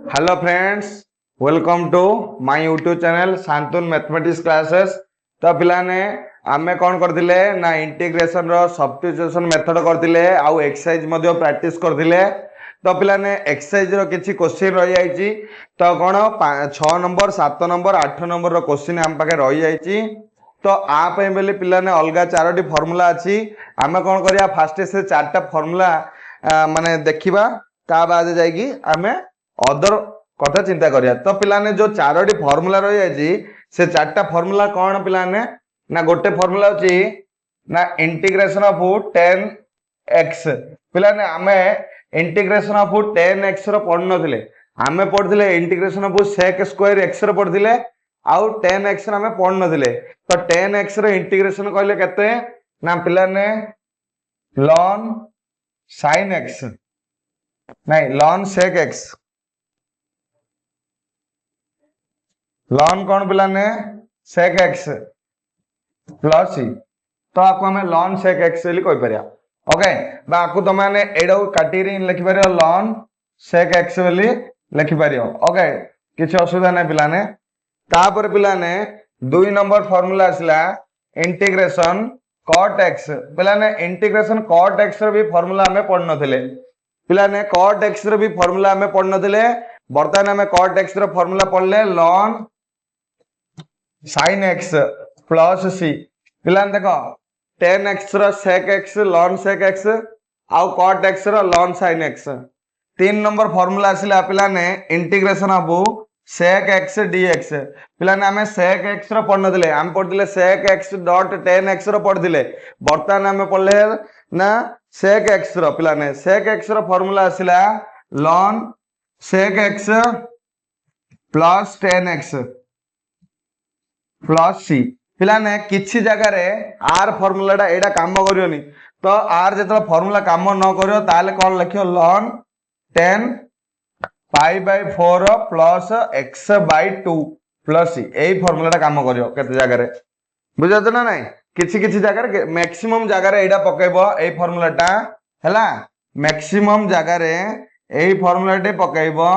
Hello friends, welcome to my YouTube channel Shantun mathematics classes. तो पिलाने आमे कौन करथिले ना इंटीग्रेशन रो सब्स्टिट्यूशन मेथड करथिले आउ एक्सरसाइज मध्ये प्रैक्टिस करथिले। तो पिलाने एक्सरसाइज रो किछि क्वेश्चन रहि जाइछि। तो कोन 6 नंबर 7 नंबर 8 नंबर रो क्वेश्चन हम पाके रहि जाइछि। तो आ पे बेले पिलाने अलगा चारोटी फार्मूला अछि। आमे कोन करिया फास्ट से चारटा फार्मूला माने देखिबा, ता बाद जाइगी आमे अदर कथा चिंता करिया। तो पिलाने जो चारोटी फार्मूला रहि जाइछि से चारटा फार्मूला कोन पिलाने ना गोटे फार्मूला अछि ना इंटीग्रेशन ऑफ 10x। पिलाने आमे इंटीग्रेशन ऑफ 10x रो पढ नथिले, आमे पढथिले integration of sec square x रो पढथिले आउ 10x रो आमे पढ नथिले। तो 10x रो इंटीग्रेशन कहले केते ना पिलाने ln sin x नहीं ln sec x ln कौन पिलाने sec x प्लस सी। तो आपको हमें ln sec x ବୋଲି କହିପାରିବା। ओके बा आपको तो माने एडो काटीरी लिखि परियो ln sec x ବୋଲି लिखि परियो। ओके किछ असुविधा नै पिलाने। तापर पिलाने 2 नंबर फार्मूला आसला इंटीग्रेशन cot x। पिलाने इंटीग्रेशन cot x रो भी फार्मूला हमें पढ़ नथिले। पिलाने cot x रो भी फार्मूला हमें पढ़ नथिले। वर्तमान हमें cot x रो फार्मूला पढ़ले ln sin x plus c. पिलाने देखो 10x रो sec x ln sec x आउ cot x रो ln sin x। 3 number formula आसिला पिलाने integration of sec x dx। पिलाने हमें sec x रो पढ़ नथिले, हम पढ़थिले sec x डॉट 10x रो पढ़थिले। वर्तमान हमें पढ़ले ना sec x रो। पिलाने sec x रो फार्मूला आसिला ln sec x plus 10x plus c. पिलाने किछि जगह रे आर फार्मूलाटा एडा काम करियोनी। तो आर जेतला फार्मूला काम न करियो ताले कोन लिखियो ln 10 pi by 4 plus x by 2 plus c. एई फार्मूलाटा काम करियो केते जगह रे बुझात ना नहीं। किछि किछि जगह रे मैक्सिमम जगह रे एडा पकेबो एई फार्मूलाटा हैला। मैक्सिमम जगह रे एई फार्मूलाटे पकेबो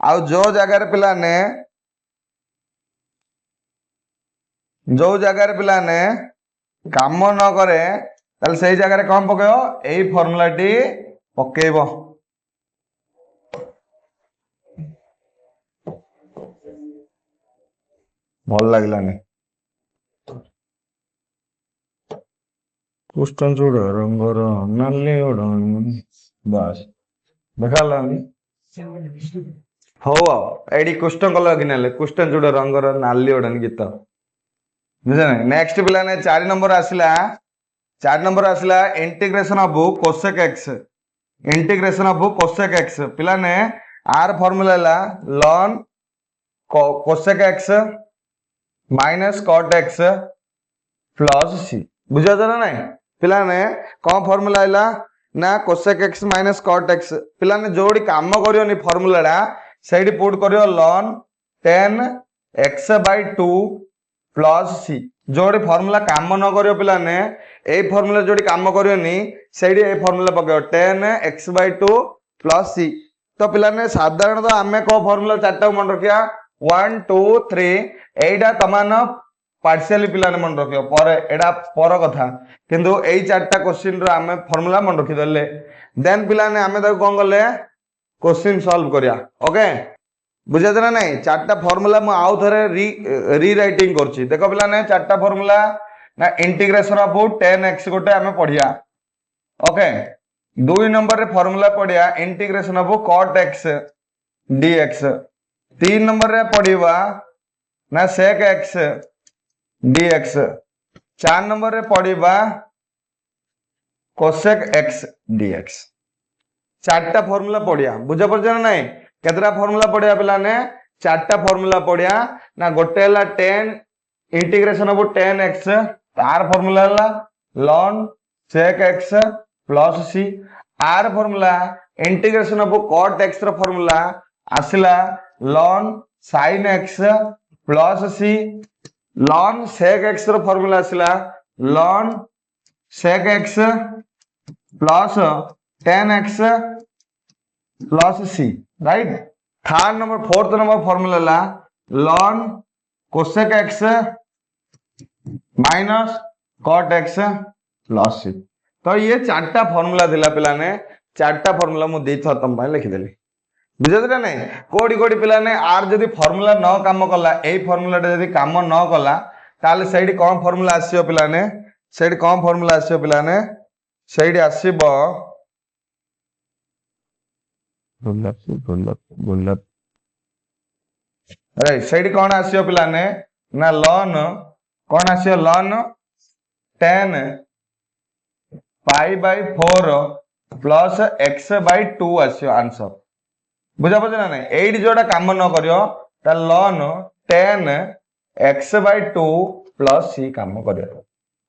आ जो जगह रे पिलाने जो जगह पिलाने काम न करे ताल सही जगह कौन पकेबो एई फार्मूला टी पकेबो। भल लागलानी क्वेश्चन जोड़ रंगर नाली ओडन बस देखालानी हो एडी क्वेश्चन कल कि नाले क्वेश्चन जोड़ रंगर नाली ओडन गीत बुझे ना। नेक्स्ट पिलाने 4 नंबर आसिला 4 नंबर आसिला integration of cosec x। Integration of cosec x पिलाने आर फार्मूला ला ln cosec x minus cot x plus c. बुझा ना नहीं पिलाने कौन फार्मूला आइला ना cosec x minus cot x। पिलाने जोड़ी काम करियोनी फार्मूलाटा सेडी पुट करियो ln 10 x by 2 प्लस सी। जोड़ी फार्मूला काम न करियो पिलाने ए फार्मूला जोड़ी काम करियोनी सेडी ए फार्मूला पकेयो 10 x by 2 प्लस सी। तो पिलाने साधारणतः आमे को फार्मूला चारटा मन रखिया 1 2 3 एटा तमान पार्शियली पिलाने मन रखियो पर एडा पर कथा किंतु एई चारटा क्वेश्चन रो आमे फार्मूला मन रखि देले देन पिलाने आमे ताको कोन करले क्वेश्चन सॉल्व करिया। ओके बुझा ना नहीं। चारटा फार्मूला मु आउ थरे री राइटिंग करछि। देखो पिलाने चारटा फार्मूला ना इंटीग्रेशन ऑफ 10x गोटे आमे पढिया। ओके 2 नंबर रे फार्मूला पढिया integration of cot x dx। 3 number रे पढिबा ना sec x dx। 4 नंबर रे पढिबा cosec x dx। चारटा फार्मूला पढिया बुझा परछ ना नहीं। केतरा फार्मूला पढिया पिलाने चारटा फार्मूला पढिया ना गोटे हला 10 इंटीग्रेशन ऑफ 10x आर फार्मूला हला ln sec x plus c. आर formula integration of cot x रो फार्मूला आसिला ln sin x plus c. ln sec x रो फार्मूला आसिला ln sec x plus 10x plus c right. Third number fourth number formula ला ln cosec x minus cot x plus c। तो ये चारटा formula दिला पिलाने चारटा formula मु देई तुम लिखिदेली बुझे ना नहीं कोडी कोडी पिलाने आर जदि फॉर्मूला न काम कला एई फॉर्मूला जदि काम न कला ताले सेडी कोन फॉर्मूला आसीयो पिलाने सेडी कोन फॉर्मूला आसीयो पिलाने सेडी आसीबो गुल्लत राइट सेडी कोन आसीयो पिलाने ना ln कोन आसीयो ln 10 pi by 4 plus x by 2 आसीयो आंसर बुझा पड़े ना नहीं एट जोड़ा काम न करियो ता ln 10 x by 2 plus c काम करियो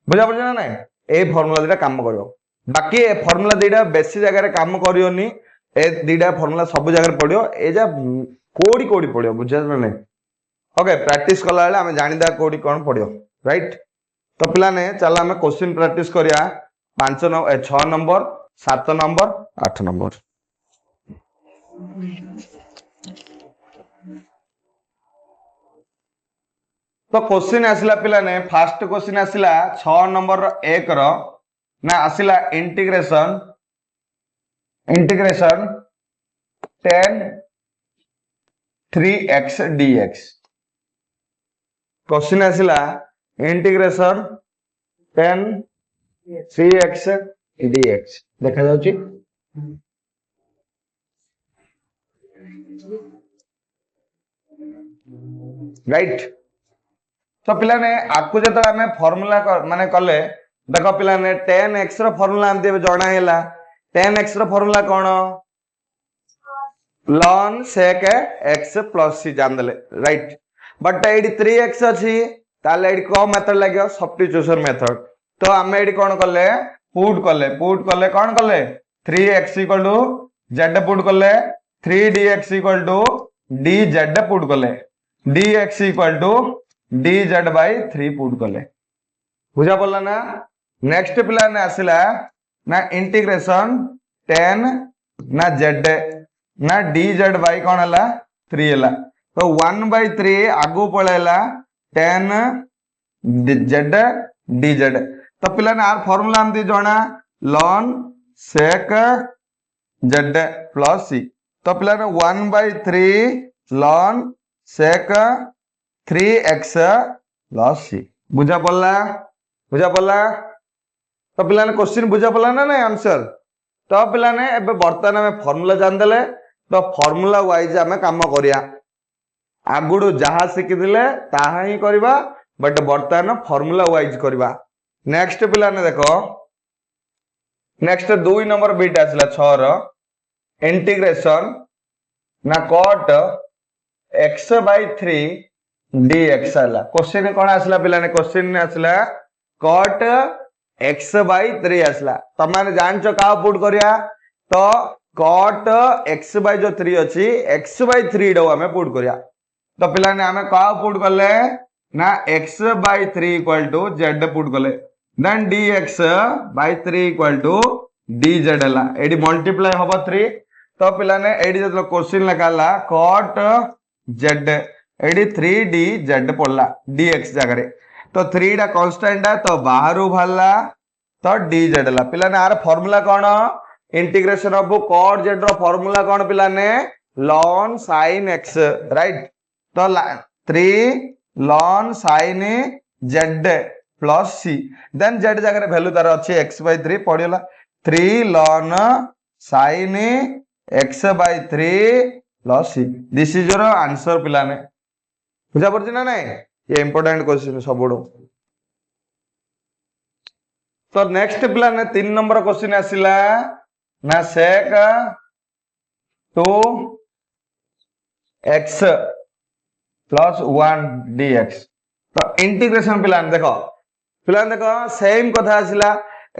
बुझा पड़े ना नहीं ए फार्मूला दिटा काम करियो बाकी ए फार्मूला दिटा बेसी जगह रे काम करियोनी ए दिटा फार्मूला सब जगह पड़ियो ए जा कोडी कोडी पड़ियो बुझा ना नहीं ओके प्रैक्टिस कला बेले हमें जानिदा कोडी कोन पड़ियो राइट तो पिला ने चला हमें क्वेश्चन प्रैक्टिस करिया 5 नंबर 6 नंबर 7 नंबर 8 नंबर तो क्वेश्चन आसिला पिला ने फर्स्ट क्वेश्चन आसिला 6 नंबर 1 रो ना आसिला इंटीग्रेशन 10 3x dx क्वेश्चन आसिला इंटीग्रेशन 10 3x dx देखा जाउची राइट तो पिला ने आकु जत आमे फार्मूला माने कले देखो पिला ने 10x रो फार्मूला हम देबे जणा हैला 10x रो फार्मूला कोन ln sec x plus c जान देले राइट बट एडी 3x अछि ताले एडी को मेथड लागो सब्स्टिट्यूशन मेथड तो आमे एडी कोन करले पुट करले कोन करले 3x z पुट करले 3dx dz पुट करले dx dz by 3 पुट करले बुझा पड़ला ना नेक्स्ट पिला ने आसिला ना इंटीग्रेशन 10 ना z ना dz by कोन हला 3 हला तो 1/3 आगु पळेला 10 z dz तो पिला ने आर फार्मूला हम दी जणा ln sec z plus c तो पिला ने 1/3 ln sec 3x plus c बुझा पड़ला तो पिला ने क्वेश्चन बुझा पड़ला ना नहीं आंसर तो पिला ने एबे वर्तमान में फार्मूला जान देले तो फार्मूला वाइज हमें काम करिया आगुडू जहा सिखि दिले ताहा ही करबा बट वर्तमान फार्मूला वाइज करबा नेक्स्ट पिला ने देखो नेक्स्ट 2 नंबर बिट आसला 6 रो इंटीग्रेशन ना cot x by 3 dx आला क्वेश्चन कोन आसला पिला ने क्वेश्चन ने आसला cot x by 3 आसला तमाने जानचो का पुट करिया तो cot x by जो 3 अछि x by 3 डो हमें पुट करिया तो पिला ने हमें का पुट करले ना x by 3 equal to z put करले then dx by 3 equal to dz हला एडी मल्टीप्लाई होबो 3 तो पिला ने एडी जतलो क्वेश्चन लगाला cot z एडी 3dz पड़ला dx जगह तो 3 टा कांस्टेंट है तो बाहर भरला तो dz हला पिला ने आर फार्मूला कोन इंटीग्रेशन ऑफ cot z रो फार्मूला कोन पिला ने ln sin x राइट तो 3 ln sin z plus c then z जगह वैल्यू तार अछि x by 3 पड़िला 3 ln sin x by 3 plus c this is your answer पिला ने बुझा पड़छ ना नहीं ये इंपोर्टेंट क्वेश्चन सबडो तो नेक्स्ट पिला ने 3 नंबर क्वेश्चन आसिला ना sec 2 x plus 1 dx तो इंटीग्रेशन पिला ने देखो सेम कथा आसिला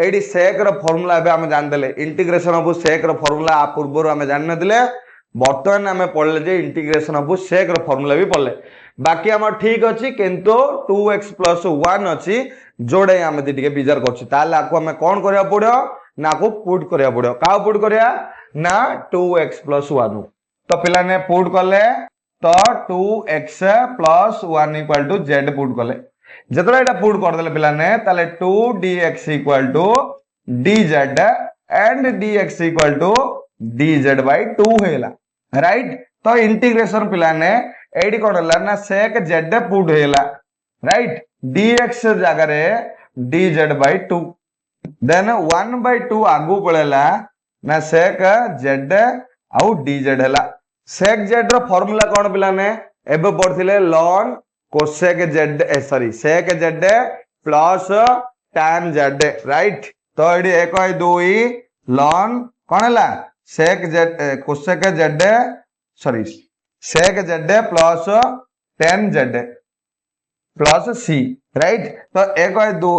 एडी sec रो फार्मूला एबे हम जान देले इंटीग्रेशन ऑफ sec रो फार्मूला आ पूर्व रो हम जान न दिले वर्तमान हमें पढ़ले जे इंटीग्रेशन ऑफ sec रो फार्मूला भी पढ़ले बाकी हम ठीक अछि किंतु 2x plus 1 अछि जोड़े हम दिटिके बिजार करछि ताले आको हमें कोन करिया पड़ियो ना को पुट करिया पड़ियो का पुट करिया ना 2x plus 1 तो पिला ने पुट कले तो 2x plus 1 equal to z put कले जतरा एटा पुट कर देले पिला ने ताले 2dx equal to dz and dx equal to dz by 2 हेला राइट। तो इंटीग्रेशन पिला ने एडी कोन हला ना sec z पुट हेला राइट dx जगह रे dz by 2 देन 1 by 2 आगु पळेला ना sec z आउ dz हेला sec z रो फार्मूला कोन पिला ने एबे पढथिले ln cosec z sorry sec z plus tan z right. तो एडी 1 2 ln कोन हला sec z cosec z sorry sec z plus tan z plus c right. तो 1 2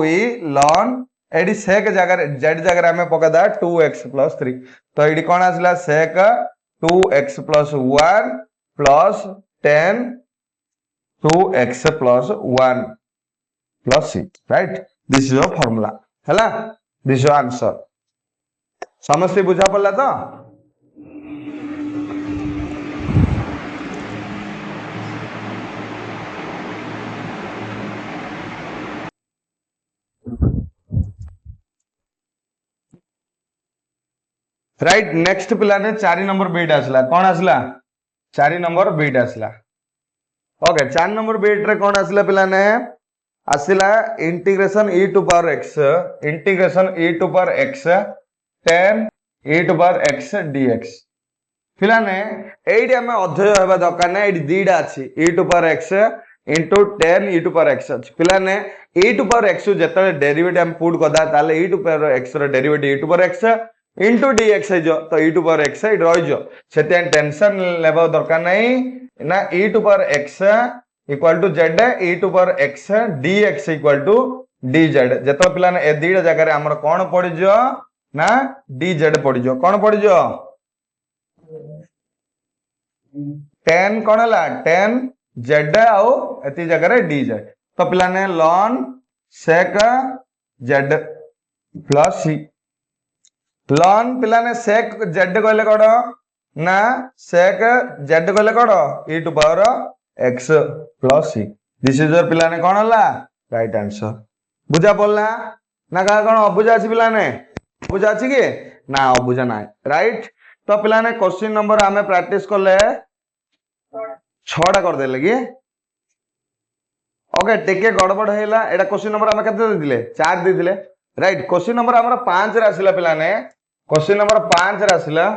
ln AD sec जगह z जगह हमें पकदा 2x प्लस 3 तो एडी कोन आसला sec 2x plus 1 plus 10 2x plus 1 plus c right this is your formula हैला this is your answer समस्या बुझा पड़ला तो राइट नेक्स्ट पिला ने 4 नंबर बीट आसला कौन आसला 4 नंबर बीट आसला ओके 4 नंबर बीट रे कौन आसला पिला ने आसला integration e to power x tan e to power x dx पिला ने एडी हमें अध्यय हेबा दरकार नै एडी दीडा अछि e to power x into tan e to power x अछि पिला ने e टू पावर x जेतले डेरिवेटिव हम पुट करदा ताले e टू पावर x रो derivative e to power x into dx है जो तो e टू पावर x है रही जो सेते टेंशन लेबा दरकार नहीं ना e to power x equal to z e to power x dx equal to dz जेतो पिला ने ए दीडा जगह रे हमर कोन पड़ी जो ना dz पड़ी जो कोन पड़ी जो tan कोन हला tan z आउ एती जगह रे dz तो पिला ने ln sec z plus c ln पिला ने sec z कहले कोड ना sec z कहले कोड e to power x plus c this is पिला ने कोन हला राइट आंसर बुझा पड़ला ना का कोन अबुझा अछि पिला ने बुझा अछि कि ना अबुझा ना राइट। तो पिला ने क्वेश्चन नंबर हमें प्रैक्टिस करले 6 टा कर देले कि ओके टेके गड़बड़ हेला एटा क्वेश्चन नंबर हमें कते दिले 4 दे दिले राइट। क्वेश्चन नंबर हमर 5 रे आसिला पिला ने क्वेश्चन नंबर 5 रे आसिला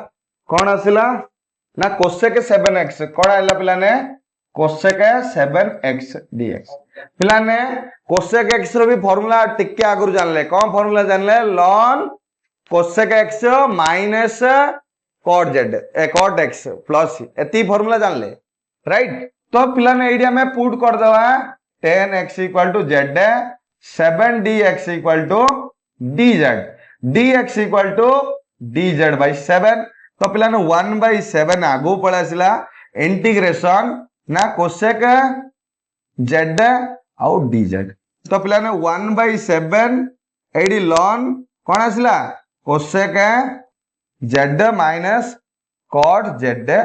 कोन आसिला ना cosec 7x कोन आइला पिला ने cosec 7x dx पिला ने cosec x रो भी फार्मूला टिके आगुर जानले कोन फार्मूला जानले ln cosec x minus cot z cot x plus एती फार्मूला जानले राइट। तो पिला ने एडी हमें पुट कर दवा tan x equal to z 7 dx equal to dz dx equal to dz by 7 तो पिला ने 1 by 7 आगु पळासिला इंटीग्रेशन ना cosec z आउ dz तो पिला ने 1 by 7 एडी ln कोन आसिला cosec z minus cot z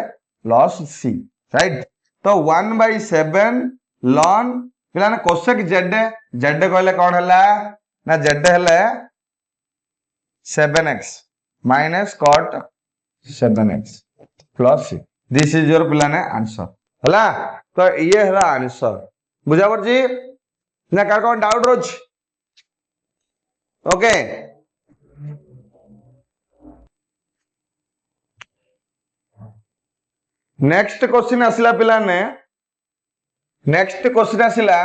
plus c right. तो 1 by 7 ln पिला ने cosec z कहले कोन हला ना z हला 7x minus cot 7x plus c this is your पिला ने आंसर हला। तो ये हला आंसर बुझा परजी ना का कोन डाउट रोज ओके नेक्स्ट क्वेश्चन आसिला पिला ने नेक्स्ट क्वेश्चन आसिला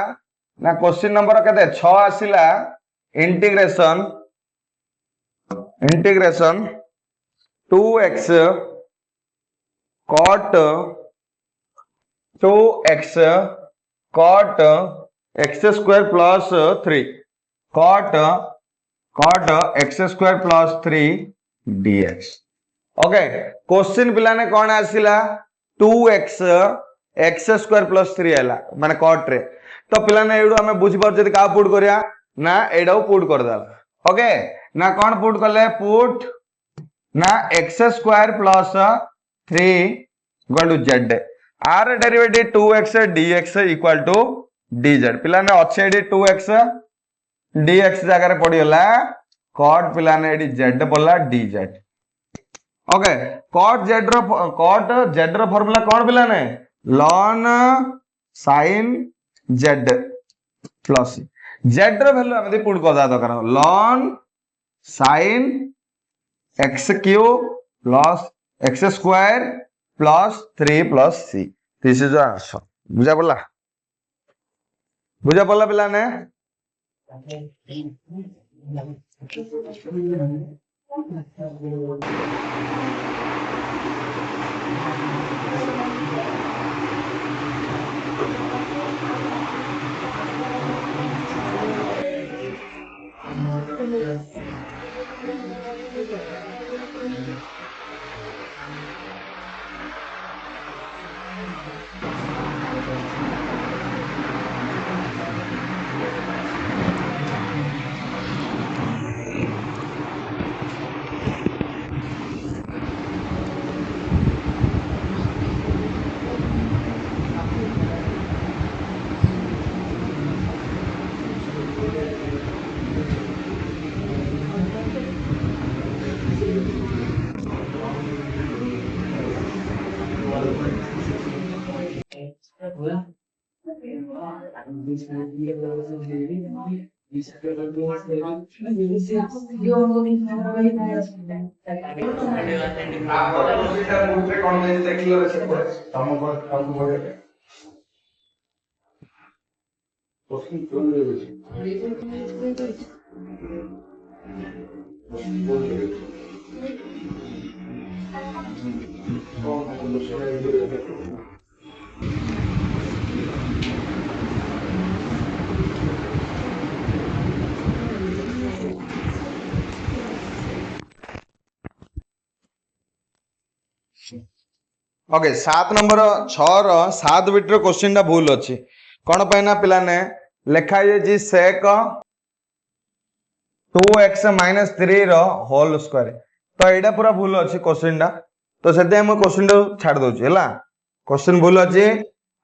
ना क्वेश्चन नंबर कते 6 आसिला integration 2x cot 2x cot x square plus 3 cot x square plus 3 dx okay question पिला ने कोन आसिला 2x x square plus 3 हैला माने cot रे तो पिला ने एडू हमें बुझी पर जदी का पुट करिया ना एडा पुट कर दाला ओके ना कोन पुट करले पुट ना x square plus 3 equal to z आर derivative 2x dx equal to dz पिला ने अच्छे एडी 2x dx जगह पड़ीगला cot पिला ने एडी z पड़ला dz ओके cot z रो फॉर्मूला कौन पिला ने ln sin z plus z रो वैल्यू हम पुट कर दा दरकार ln sin x cube plus x square plus 3 plus c this is answer बुझा पड़ला पिला ने ओके 7 नंबर 6 रो 7 बिट रो क्वेश्चन टा भूल अछि कोन पैना पिला ने लिखा जे जी sec 2x - 3 रो होल स्क्वायर तो एडा पूरा भूल अछि क्वेश्चन टा तो सेते हम क्वेश्चन टा छाड़ दउ छी हला क्वेश्चन भूल अछि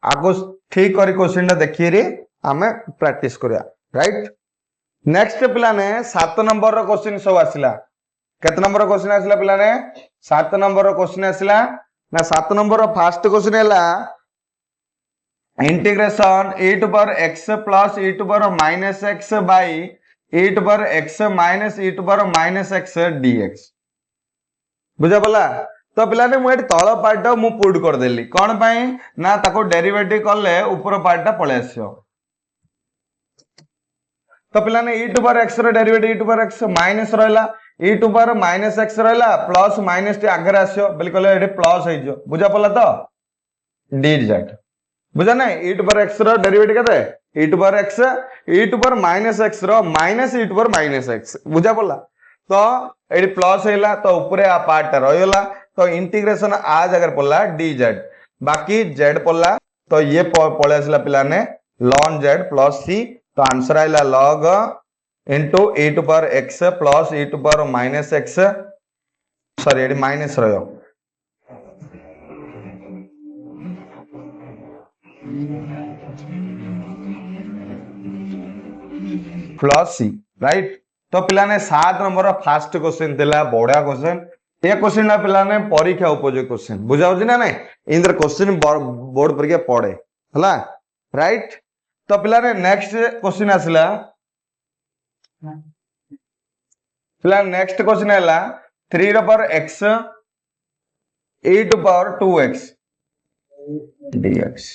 आगो ठीक करी क्वेश्चन टा देखिए रे हमें प्रैक्टिस करिया राइट नेक्स्ट पिला ने 7 नंबर रो क्वेश्चन सब आसिला केते नंबर रो क्वेश्चन आसिला पिला ने 7 नंबर रो क्वेश्चन आसिला ना 7 नंबर फर्स्ट क्वेश्चन है integration e to power x plus e to power minus x by e to power x minus e to power minus x dx बुझा पला तो पिला ने मुझे तल पार्ट मु पुट कर देली कौन पाई ना ताको डेरिवेटिव करले ऊपर पार्ट पळे आसियो तो पिला ने e टू पावर x रो derivative e to power x minus रहला e to power minus x रहला प्लस माइनस टी आगे आसियो बोली कहले एटे प्लस हो जो बुझा पला तो dz बुझा ना e टू पावर x रो डेरिवेटिव केते e to power x e to power minus x रो minus e to power minus x बुझा पला तो एटी प्लस हैला तो ऊपर आ पार्ट रहला तो इंटीग्रेशन आ जगह पड़ला dz बाकी z पड़ला तो ये पळे आसला पिला ने ln z प्लस c तो आंसर आइला log into e to power x plus e to power minus x sorry एडी माइनस रहो प्लस c राइट तो पिला ने 7 नंबर फर्स्ट क्वेश्चन दिला बड़ा क्वेश्चन ये क्वेश्चन ना पिला ने परीक्षा उपयोगी क्वेश्चन बुझा होची ना नहीं इंद्र क्वेश्चन बोर्ड पर के पड़े हला राइट तो पिला ने नेक्स्ट क्वेश्चन आसला पिला नेक्स्ट क्वेश्चन हैला 3 रो पर x e to power 2x dx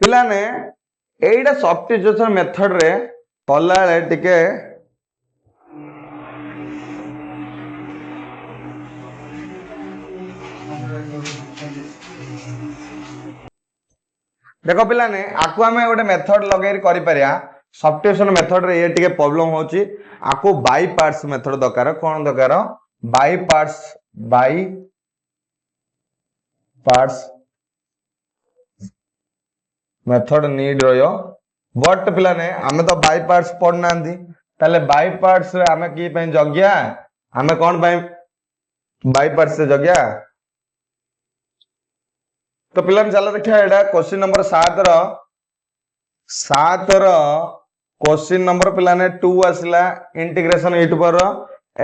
पिला ने एटा सब्स्टिट्यूशन मेथड रे कला रे टिके देखो पिला ने आकु हमें गोटे मेथड लगे करि परिया सब्स्टिट्यूशन मेथड रे ये टिके प्रॉब्लम होची आकु बाई पार्ट्स मेथड दरकार कोन दरकार बाई पार्ट्स मेथड नीड रयो बट पिला ने हमें तो बाई पार्ट्स पढ़ना दी ताले बाई पार्ट्स रे हमें की पे जग्या हमें कोन पे बाई पार्ट्स से जग्या तो पिला चलो देखिए एटा क्वेश्चन नंबर 7 रो क्वेश्चन नंबर पिला ने 2 आसला integration e to power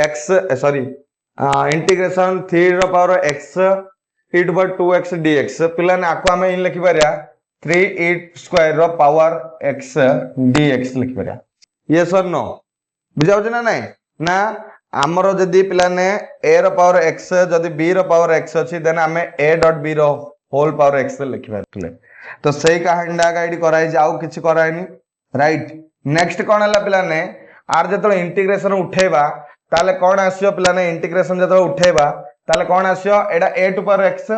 x sorry integration 3 रो power x e to power 2x dx पिला ने आको हमें इन लिखि परिया 3 e स्क्वायर रो पावर x dx लिखि परिया यस और नो बुझाउ ना नहीं ना आमर जदि पिला ने a रो पावर x जदि b रो पावर x अछि देन हमें a डॉट b रो होल पावर x लिखि पारथले तो सही कहानीटा गाइड कराई जाऊ किछि कराइनी राइट नेक्स्ट कोन हला पिला ने आर जतो इंटीग्रेशन उठेबा ताले कोन आसियो पिला ने इंटीग्रेशन जतो उठेबा ताले कोन आसियो एडा a टू पावर x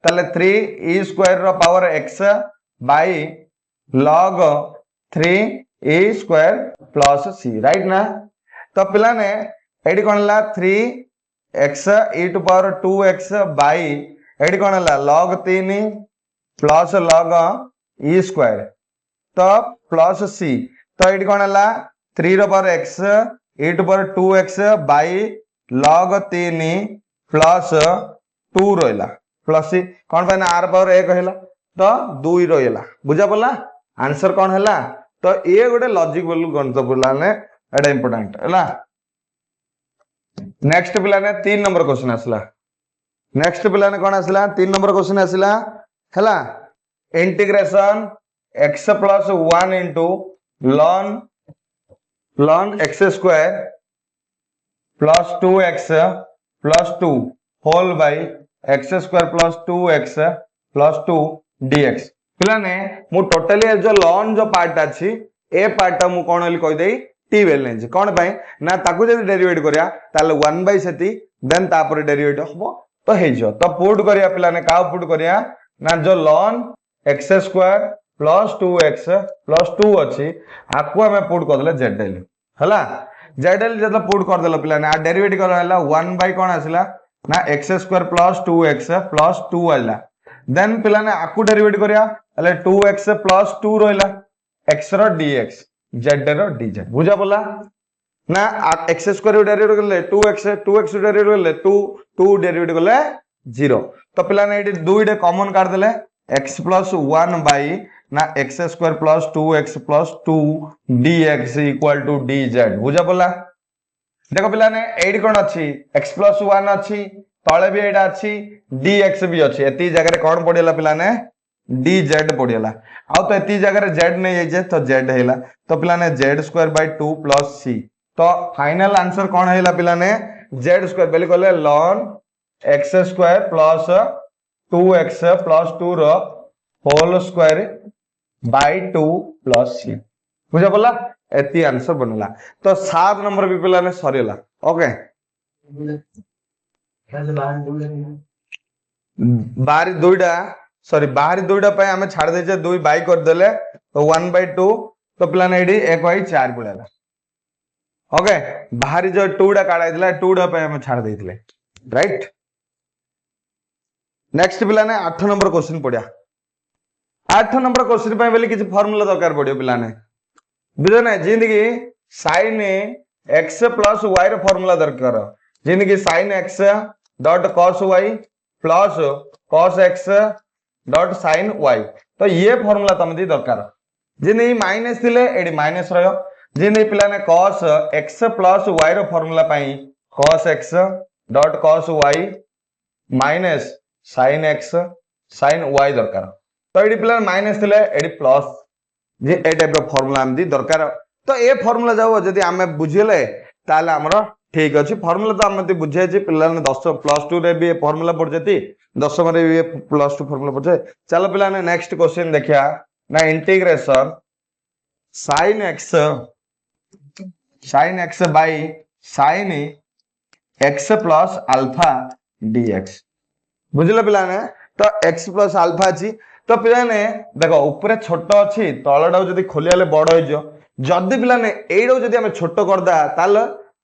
ताले 3 e स्क्वायर रो power x by log 3 e square plus c right ना तो पिला ने एडी कोन हला 3x e to power 2x by एडी कोन हला log 3 plus log e square तो प्लस c तो एडी कोन हला 3 रो power x e to power 2x by log 3 plus 2 रहला प्लस c कोन पाना r पावर 1 कहला तो 2 रहला बुझा पला आंसर कोन हला तो ये गोटे लॉजिक बोलू गणित पिला ने एटा इंपोर्टेंट हला नेक्स्ट पिला ने 3 नंबर क्वेश्चन आसला नेक्स्ट पिला ने कोन आसला 3 नंबर क्वेश्चन आसला हला integration x plus 1 into ln x square plus 2x plus 2 whole by x square plus 2x plus 2 dx पिला ने मु टोटली जो ln जो पार्ट अछि ए पार्ट मु कोन हली कहि देई t वेल नै कोन पई ना ताकू जदी डेरिवेट करिया ताले 1 बाय सेती देन तापर डेरिवेट हबो तो हे जो तो पुट करिया पिला ने का पुट करिया ना जो ln x square plus 2x plus 2 अछि आकु हमें पुट कर देले zl हला zl जब पुट कर देलो पिला ने आ डेरिवेट कर हला 1 बाय कोन आसिला ना x square plus 2x plus 2 आइला देन पिला ने आकु डेरिवेट करिया हले 2x प्लस 2 रहला x रो dx z रो dz बुझा बोला ना x स्क्वायर डेरिवेट करले 2x डेरिवेट करले 2 डेरिवेट करले 0 तो पिला ने एडी 2 डे कॉमन काट देले x प्लस 1 बाय ना x square plus 2x plus 2 dx equal to dz बुझा बोला देखो पिला ने एडी कोन अछि x प्लस 1 अछि तळे भी एडा अछि dx भी अछि एती जगह रे कोन पडिला पिला ने dz पडिला आ तो एती जगह रे z नै जे तो z हैला तो पिला ने z square by 2 plus c तो फाइनल आंसर कोन हैला पिला ने z स्क्वायर बेले कहले ln x square plus 2x plus 2 रो whole square by 2 plus c बुझा बोला एती आंसर बनला तो 7 नंबर भी पिला ने सरीला ओके बाहरी दुईटा सॉरी बाहरी दुईटा पे हमें छाड़ देचे 2 बाय कर देले तो 1 बाय 2 तो पिला ने एडी 1 बाय 4 पड़ेला ओके बाहरी जो 2 डा काढा दिला 2 डा पे हमें छाड़ देथिले राइट नेक्स्ट पिला ने 8 नंबर क्वेश्चन पडिया 8 नंबर क्वेश्चन पे बेली किछ फार्मूला दरकार पडियो पिला ने बुझो ना जिंदगी sin x प्लस y रो फार्मूला दरकार जिंदगी sin x dot cos y plus cos x dot sin y तो ये फार्मूला तमदी दरकार जिंदगी माइनस थिले एडी माइनस रहो जिंदगी पिला ने cos x प्लस y रो फार्मूला पाई cos x dot cos y minus sin x sin y दरकार तो एडी पिला माइनस थिले एडी प्लस जे ए टाइप रो फार्मूला आमदी दरकार तो ए फार्मूला जाव जदी आमे बुझिले ताले हमरो ठीक अछि फार्मूला तो आमे बुझे छी पिला ने 10 प्लस 2 रे भी फार्मूला पड़ जति 10 रे भी प्लस 2 फार्मूला पड़ जाय चलो पिला ने नेक्स्ट क्वेश्चन देखिया ना integration sin x by sin x plus alpha dx बुझिले पिला ने तो x प्लस अल्फा अछि तो पिला ने देखो ऊपर छोट अछि तळडा जदी खोलियाले बड़ होय जो जदी पिला ने एडो जदी हमें छोट करदा ताल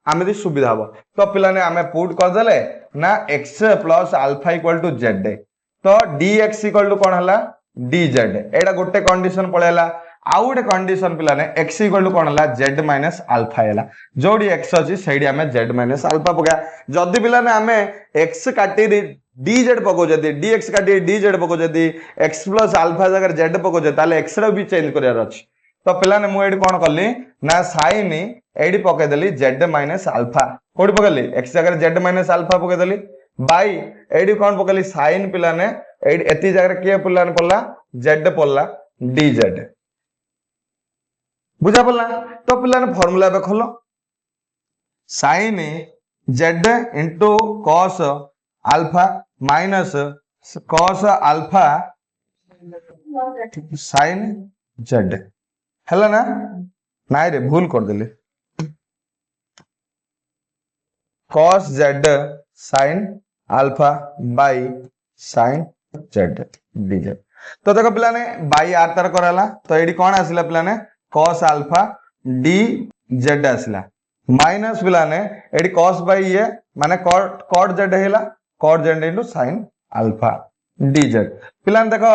आमे दी सुविधा हो तो पिला ने हमें पुट कर देले ना x plus alpha equal to z तो dx इक्वल टू कोन हला dz एडा गोटे कंडीशन पळेला आउ गोटे कंडीशन पिला ने x इक्वल टू कोन हला z माइनस अल्फा हैला जोडी x अछि सेडी हमें z माइनस अल्फा पका जदी पिला ने हमें x काटी dz पको जदी dx काटी dz पको जदी x प्लस अल्फा जगह z पको जे ताले x रो भी चेंज करियार अछि तो पिला ने मु एडी कोन करली ना sin एडी पके देली z माइनस अल्फा कोडी पकेली x जगह z माइनस अल्फा पके देली बाई एडी कोन पकेली sin पिला ने एडी एती जगह के पिला ने पल्ला z पल्ला dz बुझा पल्ला तो पिला ने फार्मूला बे खोलो sin z into cos alpha minus cos alpha sin z हैला ना नाइ रे भूल कर देले cos z sin alpha by sin z dz तो देखो पिला ने बाय आर तार कराला तो एडी कोन आसिला पिला ने cos अल्फा d z आसिला माइनस पिला ने एडी cos बाय ये माने cot z हेला cot z into sin alpha dz पिला ने देखो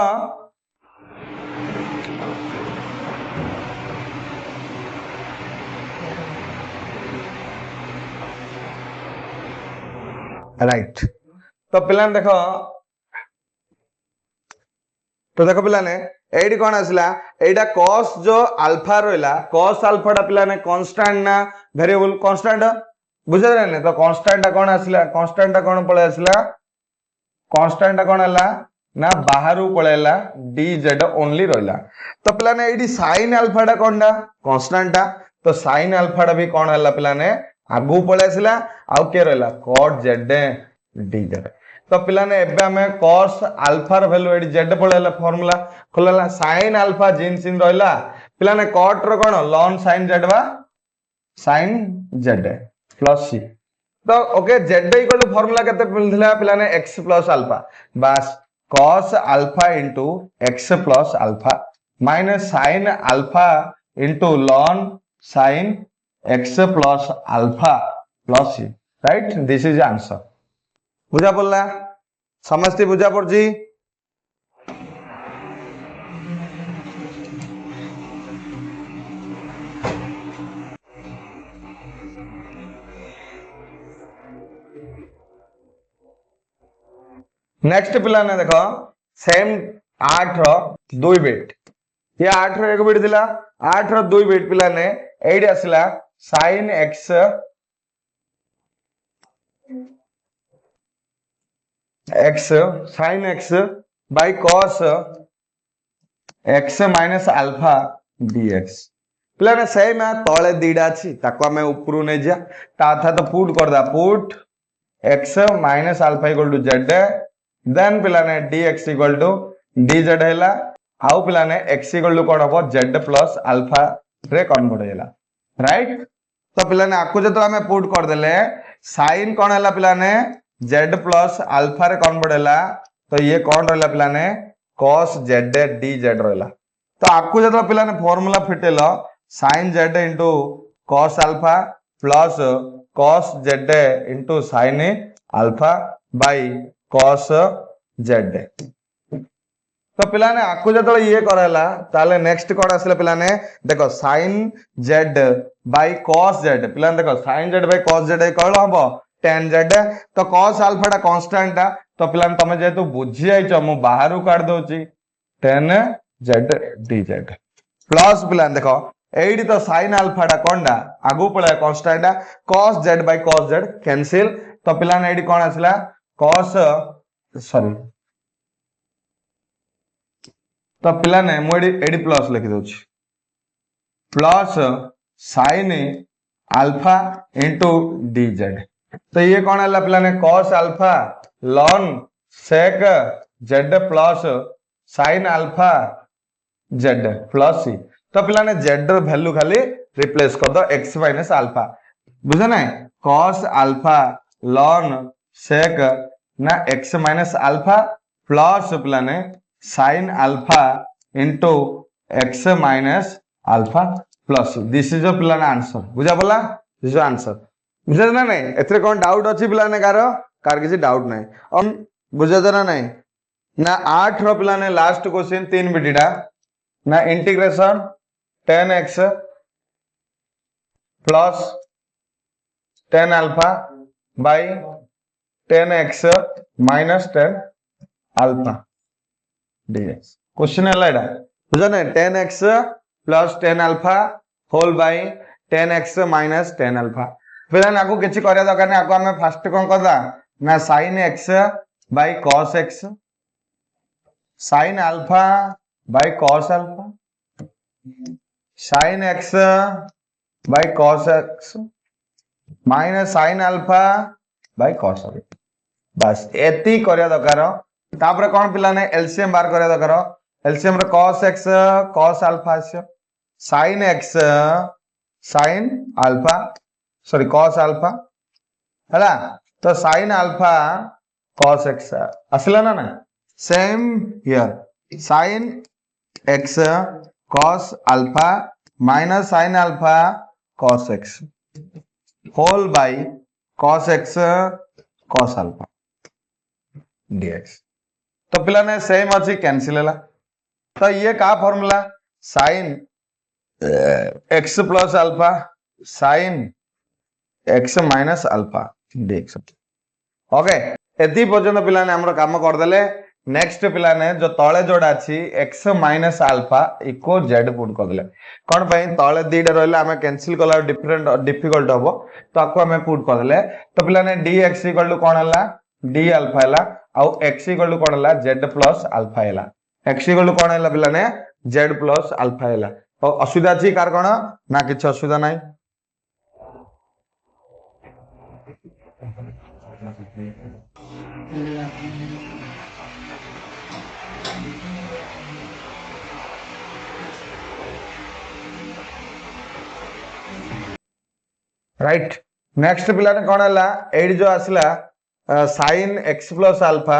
राइट तो पिला ने देखो पिला ने एडी कोन आसिला एडा cos जो अल्फा रोइला cos अल्फा डा पिला ने कांस्टेंट ना वेरिएबल कांस्टेंट बुझे ने तो कांस्टेंट डा कोन आसिला कांस्टेंट डा कोन पळे आसिला कांस्टेंट डा कोन हला ना बाहरु पळेला dz ओनली रोइला तो पिला ने एडी sin अल्फा डा कोन डा कांस्टेंट डा तो sin अल्फा डा भी कोन हला पिला ने आगु पळे आसिला आउ के रोइला cot z dz तो पिला ने एबे हमें cos अल्फा र वैल्यू एडी z पळेला फार्मूला खोलला sin अल्फा जिन सिन रोइला पिला ने cot रो कोन ln sin z बा sin z प्लस c तो okay z equal to formula केते मिलथिला पिला ने x प्लस अल्फा बस cos alpha into x plus alpha minus sin alpha into ln sin x plus alpha plus c right this is answer बुझा पड़ला समझते बुझा पड़ जी नेक्स्ट पिला ने देखो सेम 8 रो 2 बिट ये 8 रो 1 बिट दिला 8 रो 2 बिट पिला ने AD आसिला sin x sin x by cos x minus alpha dx पिला ने सेम है तळे दीडा अछि ताको हमें ऊपरू ने जा ताथा तो पुट कर दा put x minus alpha equal to z then पिला ने dx equal to dz हैला आउ पिला ने x equal to कोन हो z plus alpha रे कन्वर्ट हैला राइट तो पिला ने आकु जतो हमें पुट कर देले sin कोन हैला पिला ने z plus alpha रे कन्वर्ट हैला तो ये कोन रहला पिला ने cos z dz रहला तो आकु जतो पिला ने formula फिटेलो sin z into cos alpha plus cos z into sin alpha by cos z तो पिला ने आकु जतो ये करला ताले नेक्स्ट कोन आसले पिला ने देखो sin z by cos z पिला ने देखो sin z by cos z कहलो हबो tan z तो cos alpha टा कांस्टेंट तो पिला ने तमे जेतु बुझी आइछो मु बाहरु काढ दोची tan z dz प्लस पिला ने देखो एडी तो sin alpha टा कोनडा आगु पळे constant cos z by cos z cancel तो पिला ने एडी कोन आसला cos सॉरी तो पिला ने मु एडी प्लस लिखि दोची plus sin alpha into dz तो ये कौन है पिला ने cos alpha ln sec z plus sin alpha z plus c तो पिला ने z वैल्यू खाली रिप्लेस कर दो x माइनस अल्फा बुझे ना cos अल्फा ln sec ना x माइनस अल्फा प्लस पिला ने sin alpha into x minus alpha plus this is your पिला ने आंसर बुझा बोला दिस इज आंसर बुझा ना नहीं एथरे कोन डाउट अछि पिला ने कार किसी डाउट नहीं हम बुझा ना नहीं ना 8 रो पिला ने लास्ट क्वेश्चन 3 बिटिडा ना इंटीग्रेशन tan x plus tan alpha by tan x minus 10 alpha dx question है एटा बुझा ना 10x plus 10 alpha whole by 10x minus 10 alpha फिर आगु किछि करया दरकार नै आगु हमें फर्स्ट कोन करदा ना sin x by cos x sin alpha by cos alpha sin x by cos x minus sin alpha by cos alpha बस एति करया दरकार तापर कोन पिला ने एलसीएम बार करया दरकार एलसीएम रे cos x cos अल्फा आसे sin x sin alpha sorry cos alpha हला तो sin अल्फा cos x असला ना ना same here sin x cos alpha minus sin alpha cos x whole by cos x cos alpha dx तो पिला ने same अच्छी कैंसिल है तो ये का formula sin x plus alpha sin x minus alpha dx okay एति पर्यंत पिला ने हमर काम कर देले नेक्स्ट पिला ने जो तळे जोडा अछि x minus alpha equal z put कर देले कोन पई तळे दीडा रहले हमें कैंसिल कला डिफरेंट डिफिकल्ट हबो तो आको हमें पुट कर देले तो पिला ने dx इक्वल टू कोन हला d अल्फा हला आउ x इक्वल टू कोन हला z प्लस अल्फा हला x इक्वल टू कोन हला पिला ने z प्लस अल्फा हला तो असुविधा अछि कार कोन ना किछ असुविधा नाही राइट नेक्स्ट पिला ने कोन हला एडी जो आसला sin x प्लस अल्फा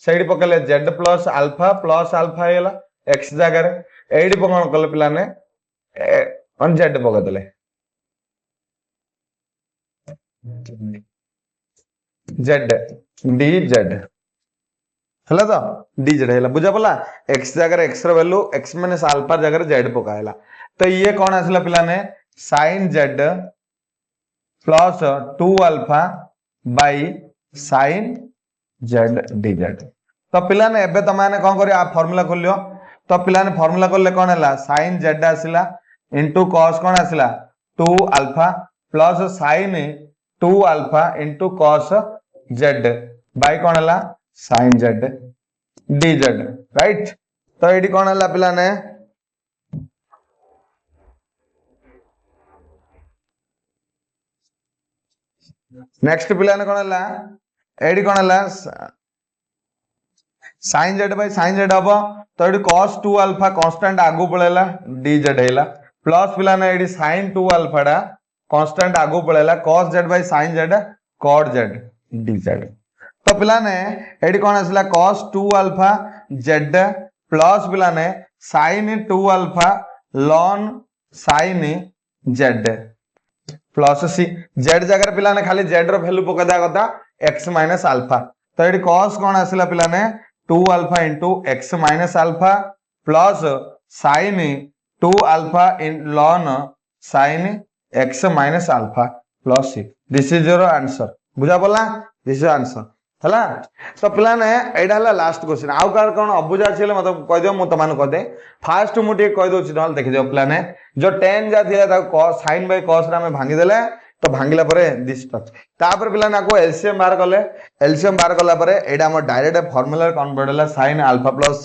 सेडी पकले z प्लस अल्फा हैला x जगह रे एडी पकन कले पिला ने on z पक देले z dz हला तो dz हैला बुझा पला x जगह रे x रो वैल्यू x माइनस अल्फा जगह रे z पकायला तो ये कोन आसला पिला ने sin z plus 2 alpha by sin z dz तो पिला ने एबे त माने कोन करियो आ फार्मूला खोलियो तो पिला ने फार्मूला खोलले कोन हला sin z आसिला इनटू cos कोन आसिला 2 alpha plus sin 2 alpha into cos z by कोन हला sin z dz राइट तो एडी कोन हला पिला ने नेक्स्ट पिला ने कोन हला एडी कोन हला sin z by sin z हबो तो एडी cos 2 अल्फा कांस्टेंट आगु पळेला dz हैला प्लस पिला ने एडी sin 2 अल्फा डा कांस्टेंट आगु पळेला cos z by sin z cot z dz तो पिला ने एडी कोन आसला cos 2 अल्फा z प्लस पिला ने sin 2 alpha ln sin z plus c z जगह पिला ने खाली z रो वैल्यू पका दा कथा x माइनस अल्फा तो एडी cos कोन आसिला पिला ने 2 alpha into x minus alpha plus sin 2 alpha in ln sin x minus alpha plus see this is your answer बुझा पला दिस इज आंसर हला तो पिला ने एडा हला लास्ट क्वेश्चन आउ कार कोन अबुझा छिले मत कह दियो मु तमान कह दे फास्ट मु टे कह दोछि नल देख दियो पिला ने जो 10 जा थिला ता sin बाय cos रा में भांगी देले तो भांगिला परे दिस टच तापर पिला ना को एलसीएम बार कला परे एडा हम डायरेक्ट फार्मूला कन्वर्ट होला sin alpha plus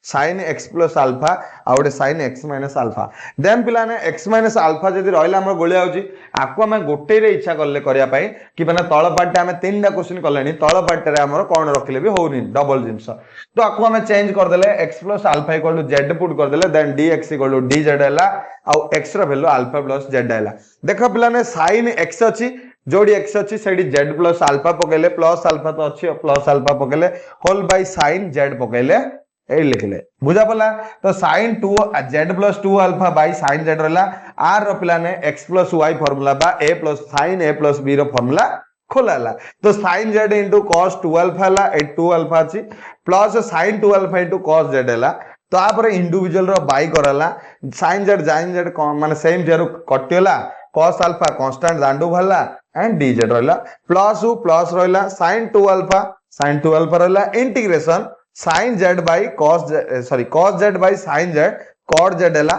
sin x plus alpha आउडे sin x minus alpha then पिला ने x माइनस अल्फा जदी रहला हमर गोलिया होची आको हम गोटे रे इच्छा करले करिया पई कि माने तळ पार्ट हम तीनटा क्वेश्चन करलेनी तळ पार्ट रे हमर कोन रखले भी होउनी डबल जिंस तो आको हम चेंज कर देले x plus alpha equal to z put कर देले then dx equal to dz हैला आ x रो वैल्यू अल्फा प्लस z हैला देखो पिला ने sin x अछि जोड़ी x अछि सेडी z प्लस अल्फा पकेले प्लस अल्फा तो अछि प्लस अल्फा पकेले होल बाय sin z पकेले ए लिखले बुझा पला तो sin 2 z plus 2 alpha by sin z रहला r रो पिला ने x प्लस y फार्मूला बा a plus sin a plus b रो फार्मूला खोलाला तो sin z into cos 2 alpha ला 2 अल्फा अछि plus sin 2 alpha into cos z हैला तो आप इंडिविजुअल रो बाय करला sin z माने सेम जेरो कटियला cos अल्फा कांस्टेंट दांडू भला एंड dz रहला प्लस रहला sin 2 अल्फा sin 12 पर रहला integration sin z by cos cos z by sin z cot z हैला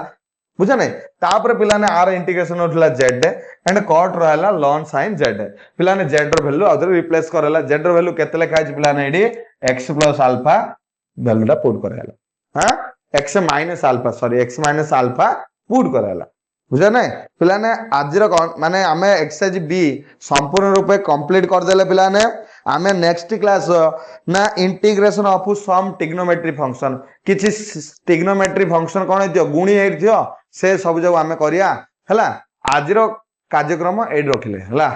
बुझा नहीं तापर पिला ने आर इंटीग्रेशन होतला z एंड cot रहला ln sin z पिला ने z रो वैल्यू अदर रिप्लेस करला z रो वैल्यू केते लेखा है पिला ने एडी x प्लस अल्फा वैल्यू दा पुट करला हां x minus alpha x minus alpha put करला बुझा नहीं पिला ने आज माने आमे एक्सरसाइज बी संपूर्ण रूपे कंप्लीट कर देले पिला ने आमे नेक्स्ट क्लास ना integration of some trigonometry function किछि ट्रिग्नोमेट्री फंक्शन कोन हेतियो गुणी हेतियो से सब जो आमे करिया हला आज रो कार्यक्रम एड रखिले हला।